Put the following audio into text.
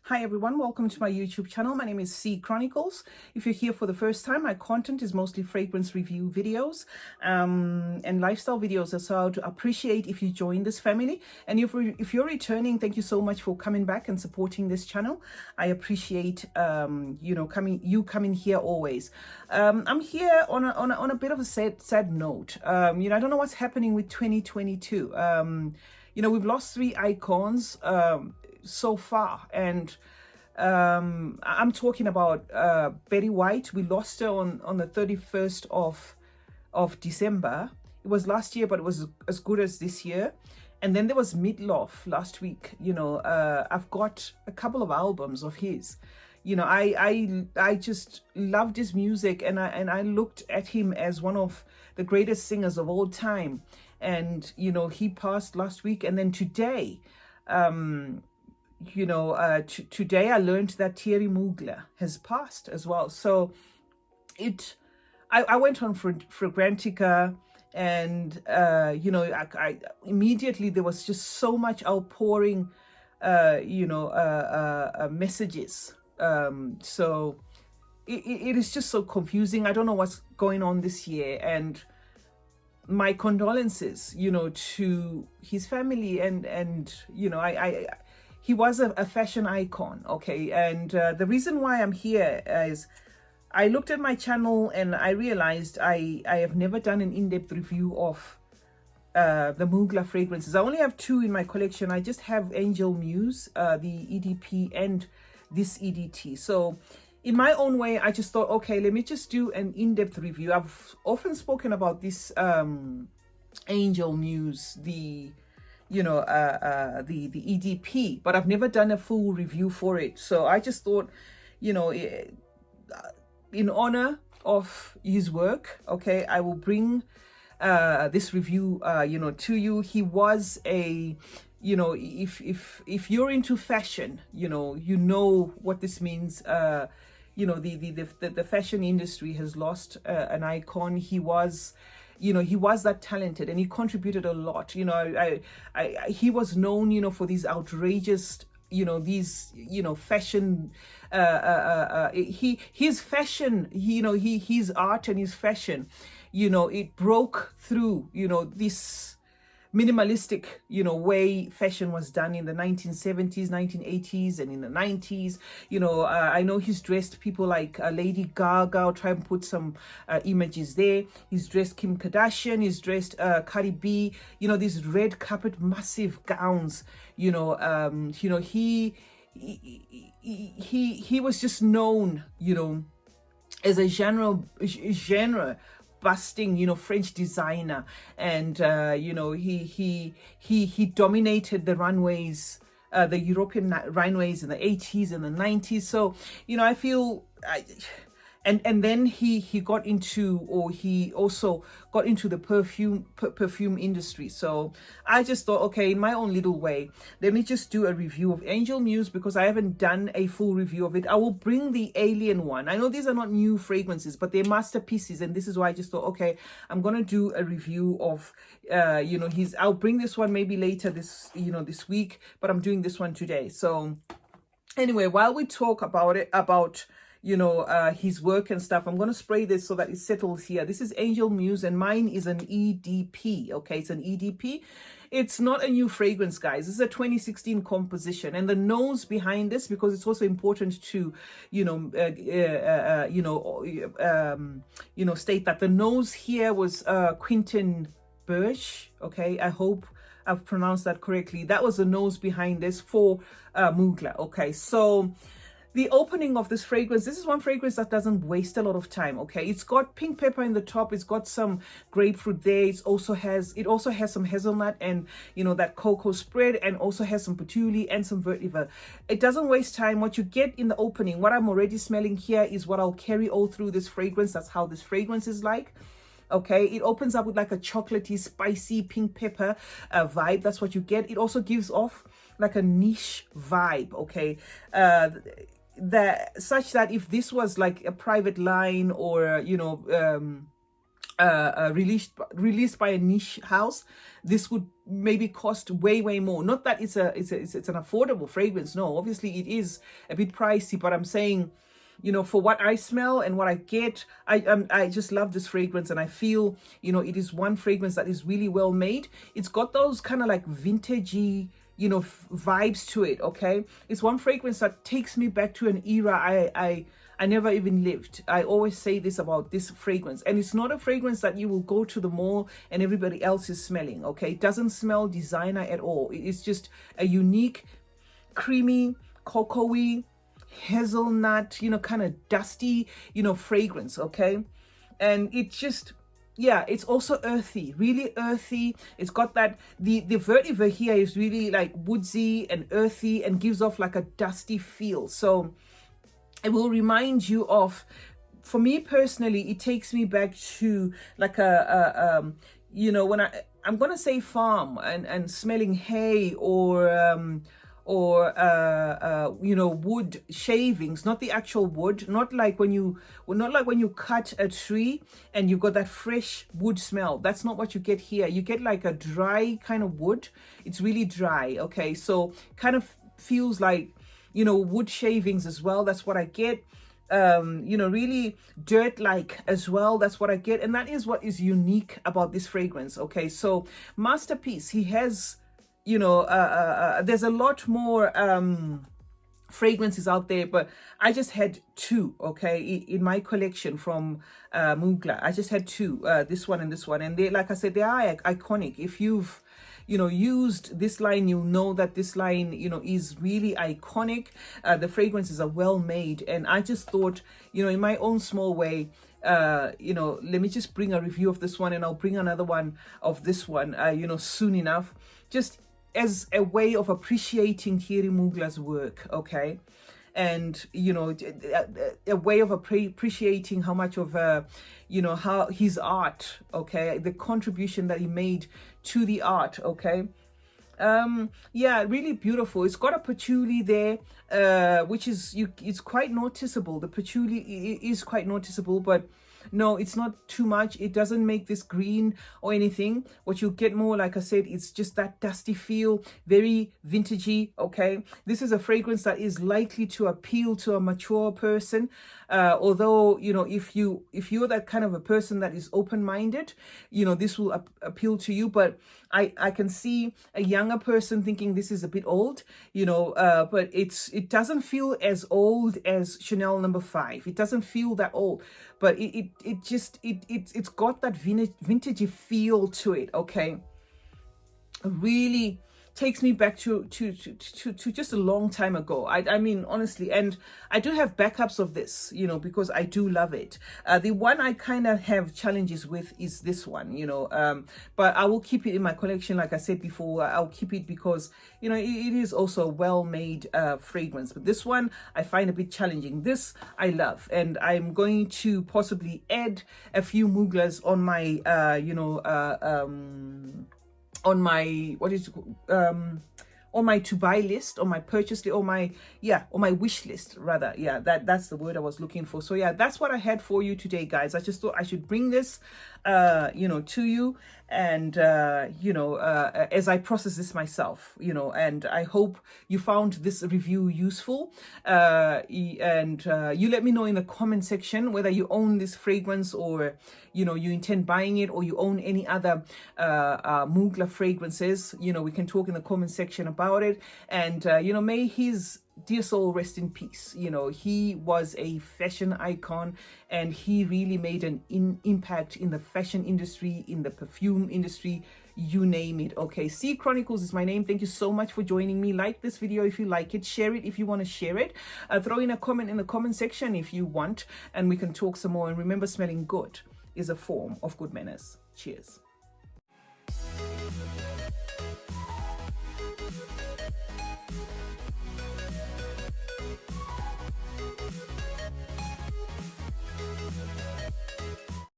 Hi everyone, welcome to my YouTube channel. My name is CeeChronicles. If you're here for the first time, my content is mostly fragrance review videos and lifestyle videos. So I would appreciate if you join this family. And if you're returning, thank you so much for coming back and supporting this channel. I appreciate coming here always. I'm here on a bit of a sad note. I don't know what's happening with 2022. We've lost 3 icons so far, and I'm talking about Betty White. We lost her on the 31st of December. It was last year, but it was as good as this year. And then there was Midlof last week. I've got a couple of albums of his. I just loved his music, and I looked at him as one of the greatest singers of all time. And he passed last week, and then today today I learned that Thierry Mugler has passed as well. So I went on Fragrantica, and I immediately there was just so much outpouring messages. So it is just so confusing. I don't know what's going on this year, and my condolences to his family, and he was a fashion icon, okay? And the reason why I'm here is I looked at my channel and I realized I have never done an in-depth review of the Mugler fragrances. I only have 2 in my collection. I just have Angel Muse, the EDP, and this EDT. So in my own way, I just thought, okay, let me just do an in-depth review. I've often spoken about this Angel Muse, the EDP, but I've never done a full review for it. So I just thought, in honor of his work, okay, I will bring this review to you. He was a if you're into fashion, you know what this means. The fashion industry has lost an icon. He was that talented, and he contributed a lot. He was known, for these outrageous, fashion. His fashion, his art and his fashion, it broke through, this minimalistic way fashion was done in the 1970s, 1980s, and in the 90s. I know he's dressed people like Lady Gaga. I'll try and put some images there. He's dressed Kim Kardashian, he's dressed Cardi B, these red carpet massive gowns. He was just known as a genre busting French designer, and he dominated the runways, the European runways in the 80s and the 90s. So I feel and then he got into, or he also got into the perfume industry. So I just thought, okay, in my own little way, let me just do a review of Angel Muse, because I haven't done a full review of it. I will bring the Alien one. I know these are not new fragrances, but they're masterpieces, and this is why I just thought, okay, I'm gonna do a review of I'll bring this one maybe later this week, but I'm doing this one today. So anyway, while we talk about his work and stuff, I'm going to spray this so that it settles here. This is Angel Muse, and mine is an EDP. Okay, it's an EDP. It's not a new fragrance, guys. This is a 2016 composition, and the nose behind this, because it's also important to state that the nose here was Quentin Birch. Okay, I hope I've pronounced that correctly. That was the nose behind this for Mugler. Okay, so the opening of this fragrance, this is one fragrance that doesn't waste a lot of time. Okay, it's got pink pepper in the top, it's got some grapefruit there, it also has some hazelnut and that cocoa spread, and also has some patchouli and some vetiver. It doesn't waste time. What you get in the opening, what I'm already smelling here, is what I'll carry all through this fragrance. That's how this fragrance is like. Okay, it opens up with like a chocolatey, spicy pink pepper vibe. That's what you get. It also gives off like a niche vibe. Okay, such that if this was like a private line, or released by a niche house, this would maybe cost way more. Not that it's an affordable fragrance. No, obviously it is a bit pricey, but I'm saying, you know, for what I smell and what I get, I just love this fragrance, and I feel, you know, it is one fragrance that is really well made. It's got those kind of like vintagey, you know, vibes to it. Okay, it's one fragrance that takes me back to an era I never even lived. I always say this about this fragrance, and it's not a fragrance that you will go to the mall and everybody else is smelling. Okay, it doesn't smell designer at all. It's just a unique, creamy, cocoa-y, hazelnut, you know, kind of dusty, you know, fragrance. Okay, and it's just, yeah, it's also earthy, really earthy. It's got that, the vetiver here is really like woodsy and earthy and gives off like a dusty feel. So it will remind you of, for me personally, it takes me back to like you know, when I'm gonna say farm and smelling hay or you know, wood shavings, not the actual wood, not like when you cut a tree and you've got that fresh wood smell. That's not what you get here. You get like a dry kind of wood. It's really dry. Okay, so kind of feels like, you know, wood shavings as well. That's what I get. You know, really dirt like as well. That's what I get, and that is what is unique about this fragrance. Okay, so masterpiece. He has, you know, there's a lot more fragrances out there, but I just had two, okay, in my collection from Mugler. I just had two, this one and this one, and they, like I said, they are iconic. If you've, you know, used this line, you'll know that this line, you know, is really iconic. The fragrances are well made, and I just thought, you know, in my own small way, you know, let me just bring a review of this one, and I'll bring another one of this one, you know, soon enough, just as a way of appreciating Thierry Mugler's work. Okay, and, you know, a way of appreciating how much of you know, how his art, okay, the contribution that he made to the art. Okay, yeah, really beautiful. It's got a patchouli there, which is, it's quite noticeable. The patchouli is quite noticeable, but no, it's not too much. It doesn't make this green or anything. What you get more, like I said, it's just that dusty feel, very vintagey. Okay, this is a fragrance that is likely to appeal to a mature person, although, you know, if you're that kind of a person that is open-minded, you know, this will appeal to you. But I can see a younger person thinking this is a bit old, you know, but it doesn't feel as old as Chanel No. 5. It doesn't feel that old, but it's got that vintagey feel to it. Okay, really takes me back to just a long time ago. I mean, honestly, and I do have backups of this, you know, because I do love it. The one I kind of have challenges with is this one, you know, but I will keep it in my collection. Like I said before, I'll keep it because, you know, it is also a well-made fragrance. But this one I find a bit challenging. This I love, and I'm going to possibly add a few Muglers on my, you know, on my, what is it called? On my to buy list, on my purchase list, on my wish list rather. Yeah, that's the word I was looking for. So yeah, that's what I had for you today, guys. I just thought I should bring this you know, to you, and you know, as I process this myself, you know, and I hope you found this review useful, and you let me know in the comment section whether you own this fragrance, or, you know, you intend buying it, or you own any other Mugler fragrances. You know, we can talk in the comment section about it, and you know, may his dear soul rest in peace. You know, he was a fashion icon, and he really made an impact in the fashion industry, in the perfume industry, you name it. Okay, CeeChronicles is my name. Thank you so much for joining me. Like this video if you like it, share it if you want to share it, throw in a comment in the comment section if you want, and we can talk some more. And remember, smelling good is a form of good manners. Cheers.